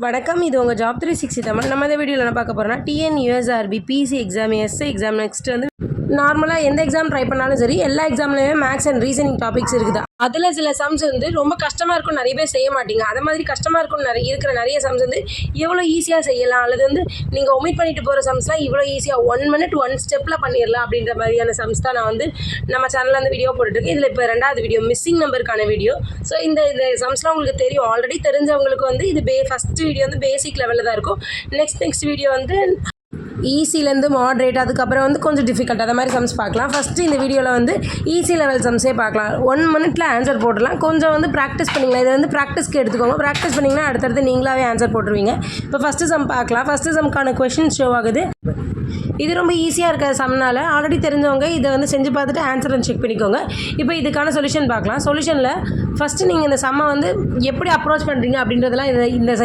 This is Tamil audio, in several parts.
வணக்கம். இது உங்கள் ஜாப் 360 தமிழ். நம்ம இந்த வீடியோவில் என்ன பார்க்க போகிறோம்னா TNUSRB PC exam, SA exam, next வந்து நார்மலாக எந்த எக்ஸாம் ட்ரை பண்ணாலும் சரி எல்லா எக்ஸாம்லேயுமே மேக்ஸ் அண்ட் ரீசனிங் டாபிக்ஸ் இருக்குது. அதில் சில சம்ஸ் வந்து ரொம்ப கஷ்டமாக இருக்கும், நிறைய பேர் செய்ய மாட்டீங்க. அது மாதிரி கஷ்டமாக இருக்கும் நிறைய சம்ஸ் வந்து எவ்வளோ ஈஸியாக செய்யலாம், அல்லது வந்து நீங்கள் ஒமிட் பண்ணிட்டு போகிற சம்ஸ்லாம் இவ்வளோ ஈஸியாக 1 minute 1 ஸ்டெப்பில் பண்ணிடலாம் அப்படின்ற மாதிரியான சம்ஸ் தான் நான் வந்து நம்ம சேனலில் வந்து வீடியோ போட்டுருக்கேன். இதில் இப்போ 2வது வீடியோ மிஸ்ஸிங் நம்பருக்கான வீடியோ. ஸோ இந்த சம்ஸ்லாம் உங்களுக்கு தெரியும், ஆல்ரெடி தெரிஞ்சவங்களுக்கு வந்து இது ஃபஸ்ட்டு வீடியோ வந்து பேசிக் லெவலில் தான் இருக்கும். நெக்ஸ்ட் வீடியோ வந்து ஈஸிலேருந்து மாட்ரேட், அதுக்கப்புறம் வந்து கொஞ்சம் டிஃபிகல்ட், அதை மாதிரி சம்ஸ் பார்க்கலாம். ஃபஸ்ட்டு இந்த வீடியோவில் வந்து ஈஸி லெவல் சம்ஸே பார்க்கலாம். 1 minute ஆன்சர் போட்டுடலாம். கொஞ்சம் வந்து ப்ராக்டிஸ் பண்ணிக்கலாம். இதை வந்து ப்ராக்டிஸ்க்கு எடுத்துக்கோங்க. ப்ராக்டிஸ் பண்ணிங்கன்னா அடுத்தடுத்து நீங்களாவே ஆன்சர் போட்டுருவீங்க. இப்போ ஃபஸ்ட்டு சம் பார்க்கலாம். ஃபஸ்ட்டு சம்க்கான கொஷின் ஷோ ஆகுது. இது ரொம்ப ஈஸியாக இருக்க சம்னால் ஆல்ரெடி தெரிஞ்சவங்க இதை வந்து செஞ்சு பார்த்துட்டு ஆன்சரை செக் பண்ணிக்கோங்க. இப்போ இதுக்கான சொல்யூஷன் பார்க்கலாம். சொல்யூஷனில் ஃபஸ்ட்டு நீங்கள் இந்த சம்மை வந்து எப்படி அப்ரோச் பண்ணுறீங்க அப்படின்றதெல்லாம்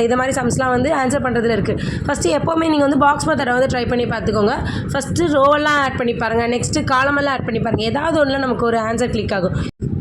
இந்த மாதிரி சம்ஸ்லாம் வந்து ஆன்சர் பண்ணுறதுல இருக்குது. ஃபஸ்ட்டு எப்போவுமே நீங்கள் வந்து பாக்ஸ் மெத்தடை வந்து ட்ரை பண்ணி பார்த்துக்கோங்க. ஃபஸ்ட்டு ரோவெல்லாம் ஆட் பண்ணி பாருங்கள், நெக்ஸ்ட்டு காலமெல்லாம் ஆட் பண்ணி பாருங்கள். ஏதாவது ஒன்றில் நமக்கு ஒரு ஆன்சர் கிளிக் ஆகும்.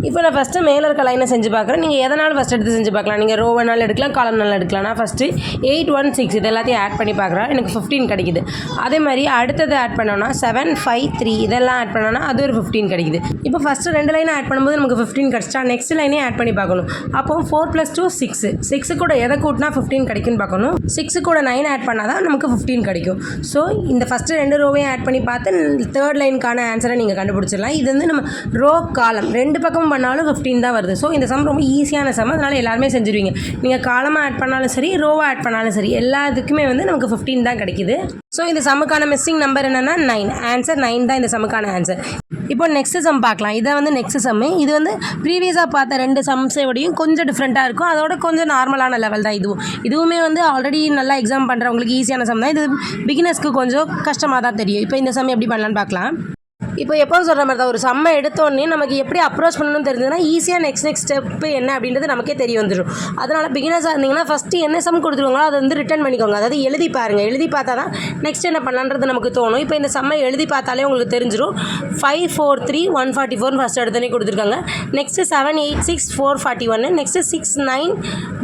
இப்போ நான் ஃபஸ்ட்டு மேலே இருக்க லைனை செஞ்சு பார்க்குறேன். நீங்கள் எதனாலும் ஃபஸ்ட் எடுத்து செஞ்சு பார்க்கலாம். நீங்கள் ரோவனால் எடுக்கலாம், காலம்னாலும் எடுக்கலாம். நான் ஃபஸ்ட்டு 8 1 6 இது எல்லாத்தையும் ஆட் பண்ணி பார்க்குறேன். எனக்கு 15 கிடைக்குது. அதே மாதிரி அடுத்தது ஆட் பண்ணோன்னா 7 5 3 இதெல்லாம் ஆட் பண்ணோன்னா அது ஒரு 15 கிடைக்குது. இப்போ ஃபஸ்ட்டு 2 லைனை ஆட் பண்ணும்போது நமக்கு 15 கிடச்சிட்டா நெக்ஸ்ட் லைனே ஆட் பண்ணி பார்க்கணும். அப்போ 4 + 2 6 6 கூட எதை கூட்டினா 15 கிடைக்குன்னு பார்க்கணும். 6 கூட 9 ஆட் பண்ணால் தான் நமக்கு 15 கிடைக்கும். ஸோ இந்த ஃபஸ்ட்டு 2 ரோவையும் ஆட் பண்ணி பார்த்து 3rd லைனுக்கான ஆன்சரை நீங்கள் கண்டுபிடிச்சிடலாம். இது வந்து நம்ம ரோ காலம் 2 பக்கமும் பண்ணாலும் 15 தான் வருது. ஸோ இந்த சம் ரொம்ப ஈஸியான சம், அதனால் எல்லாருமே செஞ்சுருவீங்க. நீங்கள் காலமாக ஆட் பண்ணாலும் சரி, ரோவாக ஆட் பண்ணாலும் சரி, எல்லாத்துக்குமே வந்து நமக்கு 15 தான் கிடைக்குது. ஸோ இந்த சம்முக்கான மிஸ்ஸிங் நம்பர் என்னென்னா 9. ஆன்சர் 9 தான் இந்த சம்முக்கான ஆன்சர். இப்போ நெக்ஸ்ட் சம் பார்க்கலாம். இதை வந்து நெக்ஸ்ட் சம்மு. இது வந்து ப்ரீவியஸாக பார்த்த 2 சம்ஸோடையும் கொஞ்சம் டிஃப்ரெண்ட்டாக இருக்கும். அதோட கொஞ்சம் நார்மலான லெவல் தான் இதுவுமே வந்து ஆல்ரெடி நல்லா எக்ஸாம் பண்ணுறவங்களுக்கு ஈஸியான சம் தான். இது பிகினர்ஸ்க்கு கொஞ்சம் கஷ்டமாக தான் தெரியும். இப்போ இந்த சம் எப்படி பண்ணலான்னு பார்க்கலாம். இப்போ எப்போ சொல்கிற மாதிரி தான், ஒரு சம்மை எடுத்தோடனே நமக்கு எப்படி அப்ரோச் பண்ணணும்னு தெரிஞ்சதுன்னா ஈஸியாக நெக்ஸ்ட் ஸ்டெப்பு என்ன அப்படின்றது நமக்கே தெரிய வந்துடும். அதனால் பிகினர்ஸாக இருந்தீங்கன்னா ஃபஸ்ட்டு என்ன சம் கொடுத்துருவாங்களோ அதை வந்து ரிட்டர்ன் பண்ணிக்கோங்க. அதாவது எழுதி பாருங்கள். எழுதி பார்த்தா தான் நெக்ஸ்ட் என்ன பண்ணலான்றது நமக்கு தோணும். இப்போ இந்த சம்மை எழுதி பார்த்தாலே உங்களுக்கு தெரிஞ்சிடும். 5 4 3 144 ஃபஸ்ட் எடுத்தோடனே கொடுத்துருக்காங்க. நெக்ஸ்ட்டு 7 8 6 441, நெக்ஸ்ட்டு 6 9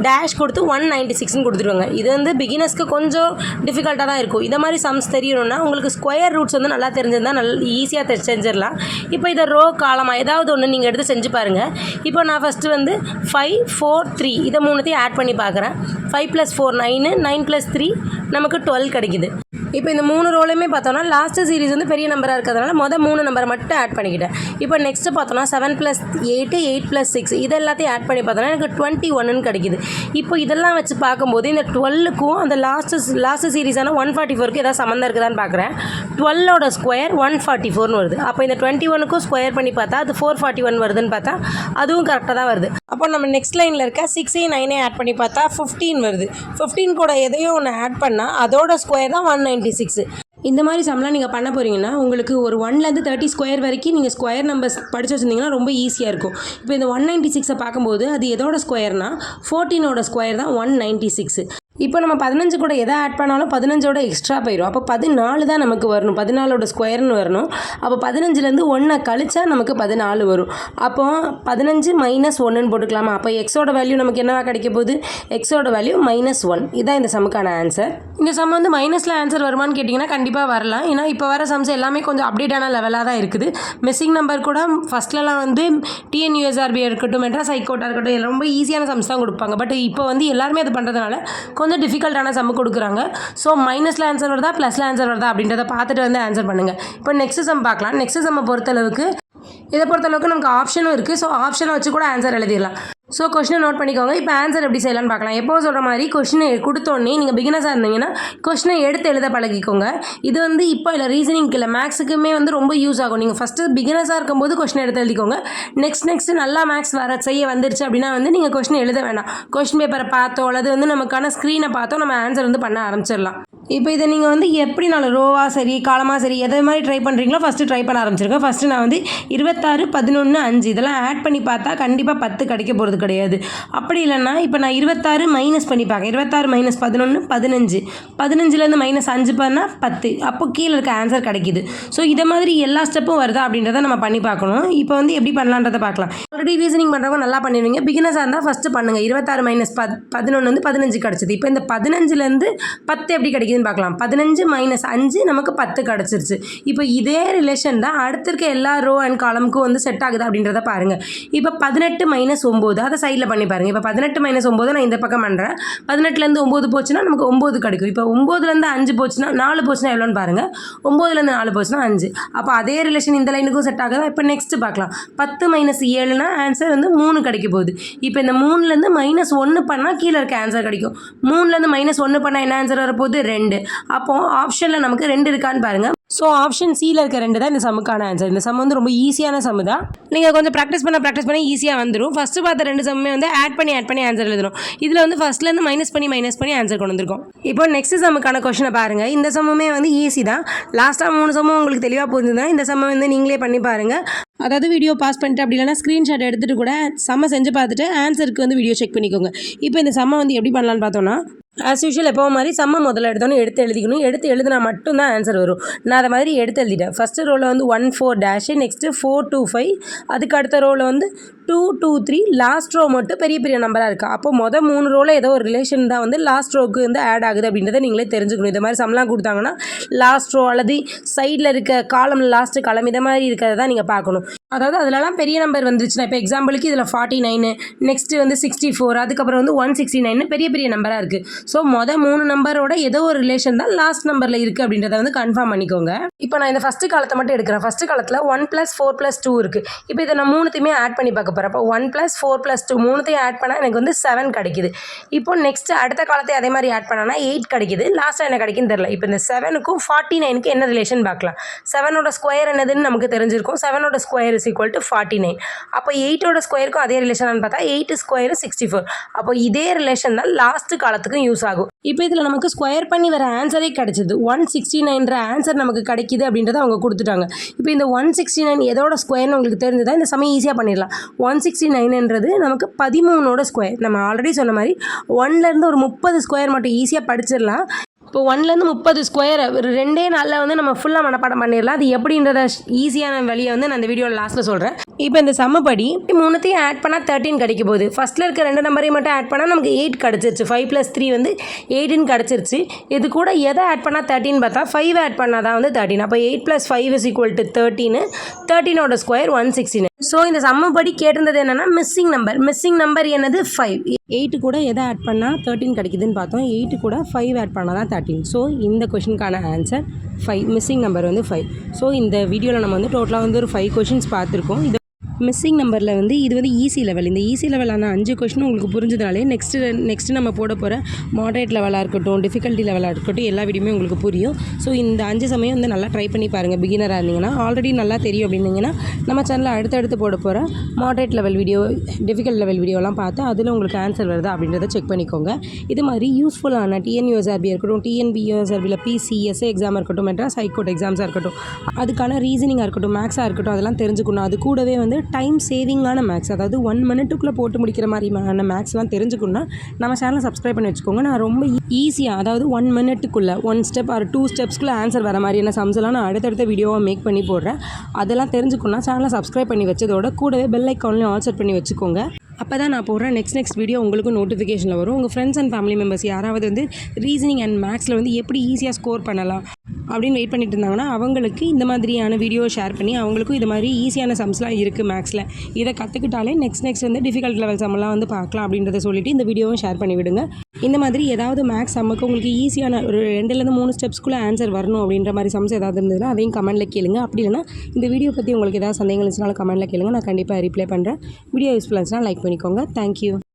டேஷ் கொடுத்து 196ன்னு கொடுத்துருவாங்க. இது வந்து பிகினர்ஸ்க்கு கொஞ்சம் டிஃபிகல்ட்டாக தான் இருக்கும். இதை மாதிரி சம்ஸ் தெரியணும்னா உங்களுக்கு ஸ்கொயர் ரூட்ஸ் வந்து நல்லா தெரிஞ்சிருந்தால் ஈஸியாக செஞ்சிடலாம். இப்போ இதை ரோ காலமாக ஏதாவது ஒன்று நீங்கள் எடுத்து செஞ்சு பாருங்கள். இப்போ நான் ஃபஸ்ட்டு வந்து 5 4 3 இதை 3த்தையும் ஆட் பண்ணி பார்க்குறேன். 5 + 4 9 9 + 3 நமக்கு 12 கிடைக்குது. இப்போ இந்த 3 ரோலையுமே பார்த்தோன்னா லாஸ்ட்டு சீரிஸ் வந்து பெரிய நம்பராக இருக்கிறதுனால 3 நம்பரை மட்டும் ஆட் பண்ணிக்கிட்டேன். இப்போ நெக்ஸ்ட்டு பார்த்தோன்னா 7 + 8 8 + 6 இது எல்லாத்தையும் ஆட் பண்ணி பார்த்தோன்னா எனக்கு 21ன்னு கிடைக்குது. இப்போ இதெல்லாம் வச்சு பார்க்கும்போது இந்த 12க்கும் அந்த லாஸ்ட்டு சீரிஸான 144க்கு ஏதாவது சம்மந்தம் இருக்குதான்னு பார்க்குறேன். 12ஓட ஸ்கொயர் 144ன்னு வருது. அப்போ இந்த 21க்கும் ஸ்கொயர் பண்ணி பார்த்தா அது 441 வருதுன்னு பார்த்தா அதுவும் கரெக்டாக தான் வருது. அப்போ நம்ம நெக்ஸ்ட் லைனில் இருக்க 6 9 ஆட் பண்ணி பார்த்தா 15 வருது. 15 கூட எதையோ ஒன்று ஆட் பண்ணால் அதோட ஸ்கொயர் தான் 196. இந்த மாதிரி சம்லாம் நீங்கள் பண்ண போகிறீங்கன்னா உங்களுக்கு ஒரு 1லேருந்து 30 ஸ்கொயர் வரைக்கும் நீங்கள் ஸ்கொயர் நம்பர்ஸ் படித்து வச்சுருந்தீங்கன்னா ரொம்ப ஈஸியாக இருக்கும். இப்போ இந்த 196 பார்க்கும்போது அது எதோட ஸ்கொயர்னால் 14ஓட ஸ்கொயர் தான் 196. இப்போ நம்ம 15 கூட எதை ஆட் பண்ணாலும் 15ஓட எக்ஸ்ட்ரா போயிடும். அப்போ 14 தான் நமக்கு வரணும். 14ஓட ஸ்கொயர்னு வரணும். அப்போ 15லேருந்து 1 கழிச்சா நமக்கு 14 வரும். அப்போ 15 - 1ன்னு போட்டுக்கலாமா? அப்போ எக்ஸோட வேல்யூ நமக்கு என்னவா கிடைக்க போகுது? எக்ஸோட வேல்யூ -1. இதான் இந்த சம்முக்கான ஆன்சர். இந்த சம் வந்து மைனஸில் ஆன்சர் வருமானு கேட்டிங்கன்னா கண்டிப்பாக வரலாம். ஏன்னா இப்போ வர சம்ஸ் எல்லாமே கொஞ்சம் அப்டேட்டான லெவலாக தான் இருக்குது. மிஸ்ஸிங் நம்பர் கூட ஃபஸ்ட்லலாம் வந்து டிஎன்யூஎஸ்ஆர்பி இருக்கட்டும், மெட்ராஸ் ஹைகோர்ட்டாக இருக்கட்டும், ரொம்ப ஈஸியான சம்ஸ் தான் கொடுப்பாங்க. பட் இப்போ வந்து எல்லாருமே அது பண்ணுறதுனால கொஞ்சம் டிஃபிகல்ட்டான சம் கொடுக்குறாங்க. ஸோ மைனஸில் ஆன்சர் வருதா ப்ளஸில் ஆன்சர் வருதா அப்படின்றத பார்த்துட்டு வந்து ஆன்சர் பண்ணுங்கள். இப்போ நெக்ஸ்ட் சம் பார்க்கலாம். நெக்ஸ்ட் சம்மை பொறுத்தளவுக்கு நமக்கு ஆப்ஷனும் இருக்குது. ஸோ ஆப்ஷனை வச்சு கூட ஆன்சர் எழுதிடலாம். ஸோ கொஷினை நோட் பண்ணிக்கோங்க. இப்போ ஆன்சர் எப்படி செய்யலான்னு பார்க்கலாம். எப்போ சொல்கிற மாதிரி கொஷினை கொடுத்தோன்னே நீங்கள் பிகினர்ஸாக இருந்தீங்கன்னா கொஷினை எடுத்து எழுத பழகிக்கோங்க. இது வந்து இப்போ இல்லை ரீசனிங்க்கு இல்லை மேக்ஸுக்குமே வந்து ரொம்ப யூஸ் ஆகும். நீங்கள் ஃபஸ்ட்டு பிகினர்ஸாக இருக்கும்போது கொஷினை எடுத்து எழுதிக்கோங்க. நெக்ஸ்ட் நல்லா மேக்ஸ் செய்ய வந்துருச்சு அப்படின்னா வந்து நீங்கள் கொஷினை எழுத வேண்டாம். கொஷின் பேப்பரை பார்த்தோ அல்லது வந்து நமக்கான ஸ்க்ரீனை பார்த்தோ நம்ம ஆன்சர் வந்து பண்ண ஆரம்பிச்சிடலாம். இப்போ இதை நீங்கள் வந்து எப்படினாலும் ரோவாக சரி காலமாக சரி எதை மாதிரி ட்ரை பண்ணுறீங்களோ ஃபஸ்ட்டு ட்ரை பண்ண ஆரம்பிச்சிருக்கேன். ஃபஸ்ட்டு நான் வந்து 26, 11, 5 இதெல்லாம் ஆட் பண்ணி பார்த்தா கண்டிப்பாக 10 கிடைக்க போகிறது கிடையாது. அப்படி இல்லைன்னா இப்போ நான் 26 மைனஸ் பண்ணி பார்க்கேன். 26 மைனஸ் 11 15, 15லேருந்து மைனஸ் 5 பண்ணால் 10. அப்போ கீழே இருக்க ஆன்சர் கிடைக்கிது. ஸோ இதை மாதிரி எல்லா ஸ்டெப்பும் வருதா அப்படின்றத நம்ம பண்ணி பார்க்கணும். இப்போ வந்து எப்படி பண்ணலான்றதை பார்க்கலாம். ஆல்ரெடி ரீசனிங் பண்ணுறவங்க நல்லா பண்ணிடுவீங்க. பிகினர்ஸாக இருந்தால் ஃபஸ்ட்டு பண்ணுங்கள். 26 மைனஸ் 11 வந்து 15 கிடச்சிது. இப்போ இந்த 15லேருந்து 10 எப்படி கிடைக்குதுன்னு பார்க்கலாம். 15 மைனஸ் 5 நமக்கு 10 கிடச்சிருச்சு. இப்போ இதே ரிலேஷன் தான் அடுத்து இருக்க எல்லா ரோ அண்ட் காலமுக்கும் வந்து செட் ஆகுது அப்படின்றத பாருங்கள். இப்போ 18 மைனஸ் 9 அதை சைடில் பண்ணி பாருங்கள். இப்போ 18 மைனஸ் 9 நான் இந்த பக்கம் பண்ணுறேன். 18லேருந்து 9 போச்சுன்னா நமக்கு 9 கிடைக்கும். இப்போ 9லேருந்து 5 போச்சுன்னா 4 போச்சுன்னா எவ்வளோன்னு பாருங்கள். 9லேருந்து 4 போச்சுன்னா 5. அப்போ அதே ரிலேஷன் இந்த லைனுக்கும் செட் ஆகுதா? இப்போ நெக்ஸ்ட்டு பார்க்கலாம். 10 மைனஸ் 7னா ஆன்சர் வந்து 3 கிடைக்க போகுது. இப்போ இந்த 3லேருந்து மைனஸ் 1 பண்ணால் கீழே இருக்க ஆன்சர் கிடைக்கும். 3லேருந்து மைனஸ் 1 பண்ணால் என்ன ஆன்சர் வரப்போகுது? 2. அப்போது ஆப்ஷனில் நமக்கு 2 இருக்கான்னு பாருங்கள். ஸோ ஆப்ஷன் சியில் இருக்க 2 தான் இந்த சம்முக்கான ஆன்சர். இந்த சம் வந்து ரொம்ப ஈஸியான சம் தான். நீங்கள் கொஞ்சம் ப்ராக்டிஸ் பண்ண ஈஸியாக வந்துடும். ஃபஸ்ட்டு பார்த்த 2 சம்மே வந்து ஆட் பண்ணி ஆன்சர் எழுதணும். இதில் வந்து ஃபஸ்ட்லேருந்து மைனஸ் பண்ணி ஆன்சர் கொண்டு வந்திருக்கோம். இப்போ நெக்ஸ்ட் சம்முக்கான கொஷனை பாருங்கள். இந்த சம்முமே வந்து ஈஸி தான். லாஸ்ட்டாக 3 சம்மும் உங்களுக்கு தெளிவாக புரிஞ்சுதுன்னா இந்த சம்மை வந்து நீங்களே பண்ணி பாருங்கள். அதாவது வீடியோ பாஸ் பண்ணிட்டு அப்படி இல்லைனா ஸ்க்ரீன்ஷாட் எடுத்துகிட்டு கூட சம்மை செஞ்சு பார்த்துட்டு ஆன்சருக்கு வந்து வீடியோ செக் பண்ணிக்கோங்க. இப்போ இந்த சம்மை வந்து எப்படி பண்ணலான்னு பார்த்தோன்னா ஆஸ் யூஷுவல் எப்போ மாதிரி சம்மை முதல்ல எடுத்தோன்னு எடுத்து எழுதிக்கணும். எடுத்து எழுதினா மட்டும்தான் ஆன்சர் வரும். நான் அதை மாதிரி எடுத்து எழுதிட்டேன். ஃபஸ்ட்டு ரோவில் வந்து 1 4 டேஷு, நெக்ஸ்ட்டு 4 2 5, அதுக்கு அடுத்த ரோவில் வந்து 2 2 3, லாஸ்ட் ரோ மட்டும் பெரிய நம்பராக இருக்குது. அப்போ 3 ரோவில் ஏதோ ஒரு ரிலேஷன் தான் வந்து லாஸ்ட் ரோவுக்கு வந்து ஆட் ஆகுது அப்படின்றத நீங்களே தெரிஞ்சுக்கணும். இந்த மாதிரி சம்லாம் கொடுத்தாங்கன்னா லாஸ்ட் ரோ அல்லது சைடில் இருக்க காலம் லாஸ்ட்டு காலம் இதை மாதிரி இருக்கிறத தான் நீங்கள் பார்க்கணும். அதாவது அதிலலாம் பெரிய நம்பர் வந்துருச்சுன்னா இப்போ எக்ஸாம்பிளுக்கு இதில் 49, நெக்ஸ்ட்டு வந்து 64, அதுக்கப்புறம் வந்து 169 பெரிய நம்பராக இருக்குது. ஸோ 3 நம்பரோட ஏதோ ஒரு ரிலேஷன் தான் லாஸ்ட் நம்பரில் இருக்குது அப்படின்றத வந்து கன்ஃபார்ம் பண்ணிக்கோங்க. இப்போ நான் இந்த ஃபஸ்ட்டு காலத்தை மட்டும் எடுக்கிறேன். ஃபஸ்ட்டு காலத்தில் 1 + 4 + 2 இருக்குது. இப்போ இதை நான் 3த்தையுமே ஆட் பண்ணி பார்க்க போகிறேன். அப்போ 1 + 4 + 2 3த்தையும் ஆட் பண்ணால் எனக்கு வந்து 7 கிடைக்குது. இப்போ நெக்ஸ்ட்டு அடுத்த காலத்தை அதே மாதிரி ஆட் பண்ணால் 8 கிடைக்குது. லாஸ்ட்டாக என்ன கிடைக்குன்னு தெரியல. இப்போ இந்த 7க்கும் 49க்கும் என்ன ரிலேஷன் பார்க்கலாம். 7ஓட ஸ்கொயர் என்னதுன்னு நமக்கு தெரிஞ்சிருக்கும். 7ஓட ஸ்கொயர் = 49. அப்போ 8ஓட ஸ்கொயருக்கும் அதே ரிலேஷன் பார்த்தா 8 ஸ்கொயர் 64. அப்போ இதே ரிலேஷன் தான் லாஸ்ட் காலத்துக்கும் யூஸ் ஆகும். இப்போ இதில் நமக்கு ஸ்கொயர் பண்ணி வர ஆன்சரே கிடைச்சிது. 169 ஆன்சர் நமக்கு கிடைக்கிது அப்படின்றத அவங்க கொடுத்துட்டாங்க. இப்போ இந்த 169 எதோட ஸ்கொயர்னு உங்களுக்கு தெரிஞ்சதா இந்த சமயம் ஈஸியாக பண்ணிடலாம். 169ன்றது நமக்கு 13ஓட ஸ்கொயர். நம்ம ஆல்ரெடி சொன்ன மாதிரி 1லேருந்து ஒரு 30 ஸ்கொயர் மட்டும் ஈஸியாக படிச்சிடலாம். இப்போ 1லேருந்து 30 ஸ்கொயர் ஒரு 2 நாளில் வந்து நம்ம ஃபுல்லாக மனப்பாடம் பண்ணிடலாம். அது எப்படின்றத ஈஸியான வழியை வந்து நான் இந்த வீடியோவில் லாஸ்ட்டில் சொல்கிறேன். இப்போ இந்த சம்மப்படி 3த்தையும் ஆட் பண்ணால் 13 கிடைக்க போகுது. ஃபஸ்ட்டில் இருக்க 2 நம்பரையும் மட்டும் ஆட் பண்ணால் நமக்கு 8 கிடச்சிருச்சு. 5 + 3 வந்து 18 கிடச்சிருச்சு. இது கூட எதை ஆட் பண்ணால் 13 பார்த்தா 5 ஆட் பண்ணால் தான் வந்து 13. அப்போ 8 + 5 = 13. 13ஓட ஸ்கொயர் 169. ஸோ இந்த சம்மப்படி கேட்டிருந்தது என்னென்னா மிஸ்ஸிங் நம்பர் என்னது 5. 8 கூட எதை ஆட் பண்ணால் 13 கிடைக்குதுன்னு பார்த்தோம். 8 கூட 5 ஆட் பண்ணால் தான் 13. ஸோ இந்த கொஷினுக்கான ஆன்சர் 5. மிஸ்ஸிங் நம்பர் வந்து 5. ஸோ இந்த வீடியோவில் நம்ம வந்து டோட்டலாக வந்து ஒரு 5 கொஷின்ஸ் பார்த்துருக்கோம். இது மிஸ்ஸிங் நம்பரில் வந்து இது வந்து ஈஸி லெவல். இந்த ஈஸி லெவலான 5 கொஷினும் உங்களுக்கு புரிஞ்சதுனாலே நெக்ஸ்ட்டு நம்ம போட போகிற மாடரேட் லெவலாக இருக்கட்டும், டிஃபிகல்ட்டி லெவலாக இருக்கட்டும், எல்லா வீடியோமே உங்களுக்கு புரியும். ஸோ இந்த 5 சமயம் வந்து நல்லா ட்ரை பண்ணி பாருங்கள். பிகினராக இருந்தீங்கன்னா ஆல்ரெடி நல்லா தெரியும் அப்படின்னீங்கன்னா நம்ம சேனலில் அடுத்தடுத்து போட போகிற moderate level video, difficult level வீடியோலாம் பார்த்து அதில் உங்களுக்கு ஆன்சர் வருதா அப்படின்றத செக் பண்ணிக்கோங்க. இது மாதிரி யூஸ்ஃபுல்லான டிஎன்யூஎஸ்ஆர்பி இருக்கட்டும், டிஎன்பிஎஸ்ஆர்பியில் பிசிஎஸ்ஏ எக்ஸாம் இருக்கட்டும், மெட்ராஸ் ஹைகோர்ட் எக்ஸாம்ஸாக இருக்கட்டும், அதுக்கான ரீசனிங்காக இருக்கட்டும், மேக்ஸாக இருக்கட்டும், அதெல்லாம் தெரிஞ்சுக்கணும். அது கூடவே வந்து டைம் சேவிங்கான மேக்ஸ், அதாவது 1 மினிட்டுக்குள்ளே போட்டு முடிக்கிற மாதிரியான மேக்ஸ்லாம் தெரிஞ்சுக்கணுன்னா நம்ம சேனலை சப்ஸ்கிரைப் பண்ணி வச்சுக்கோங்க. நான் ரொம்ப ஈஸியாக, அதாவது 1 மினிட்டுக்குள்ளே 1 ஸ்டெப் ஆர் 2 ஸ்டெப்ஸ்க்குள்ளே ஆன்சர் வர மாதிரியான சம்ஸ்லாம் நான் அடுத்தடுத்த வீடியோவாக மேக் பண்ணி போடுறேன். அதெல்லாம் தெரிஞ்சுக்கணுன்னா சேனலை சப்ஸ்கிரைப் பண்ணி வச்சதோட கூடவே பெல் ஐக்கான்லையும் ஆல் செட் பண்ணி வச்சுக்கோங்க. அப்போ தான் நான் போடுறேன் நெக்ஸ்ட் வீடியோ உங்களுக்கு நோட்டிஃபிகேஷனில் வரும். உங்கள் ஃப்ரெண்ட்ஸ் அண்ட் ஃபேமிலி மெம்பர்ஸ் யாராவது வந்து ரீசனிங் அண்ட் மேக்ஸில் வந்து எப்படி ஈஸியாக ஸ்கோர் பண்ணலாம் அப்படின்னு வெயிட் பண்ணிட்டு இருந்தாங்கன்னா அவங்களுக்கு இந்த மாதிரியான வீடியோ ஷேர் பண்ணி அவங்களுக்கும் இது மாதிரி ஈஸியான சம்ஸ்லாம் இருக்குது மேக்ஸில், இதை கற்றுக்கிட்டாலே நெக்ஸ்ட் வந்து டிஃபிகல்ட் லெவல் சம்மெல்லாம் வந்து பார்க்கலாம் அப்படின்றத சொல்லிவிட்டு இந்த வீடியோவும் ஷேர் பண்ணி விடுங்க. இந்த மாதிரி ஏதாவது மேக்ஸ் சம்முக்கு உங்களுக்கு ஈஸியான ஒரு 2லேருந்து 3 ஸ்டெப்ஸ்க்குள்ளே ஆன்சர் வரணும் அப்படின்ற மாதிரி சம்ஸ் ஏதாவது இருந்ததுன்னா அதையும் கமெண்ட்டில் கேளுங்க. அப்படி இல்லைனா இந்த வீடியோ பற்றி உங்களுக்கு ஏதாவது சந்தேகங்கள் இருந்துச்சுனாலும் கமெண்ட்டில் கேளுங்க. நான் கண்டிப்பாக ரிப்ளை பண்ணுறேன். வீடியோ யூஸ்ஃபுல்லாக இருந்துச்சுன்னா லைக் பண்ணிக்கோங்க. தேங்க்யூ.